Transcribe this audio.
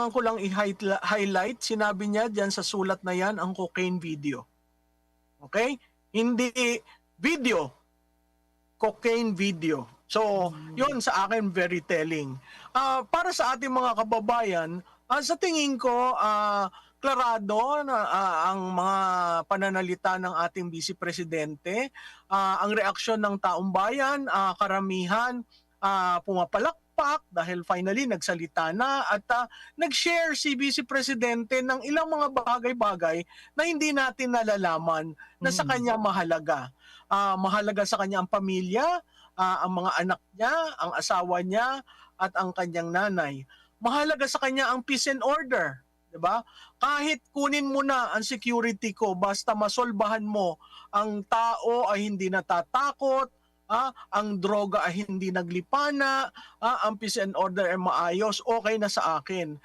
kailangan ko lang i-highlight, sinabi niya diyan sa sulat na yan, ang cocaine video. Okay? Hindi video, cocaine video. So, yun sa akin very telling. Para sa ating mga kababayan, sa tingin ko, klarado na ang mga pananalita ng ating Vice Presidente, ang reaksyon ng taong bayan, karamihan pumapalakpak dahil finally nagsalita na at nag-share si Vice Presidente ng ilang mga bagay-bagay na hindi natin nalalaman na sa kanya mahalaga. Mahalaga sa kanya ang pamilya, ang mga anak niya, ang asawa niya at ang kanyang nanay. Mahalaga sa kanya ang peace and order, 'di ba? Kahit kunin mo na ang security ko basta masolbahan mo ang tao ay hindi natatakot, ang droga ay hindi naglipana, ang peace and order ay maayos, okay na sa akin.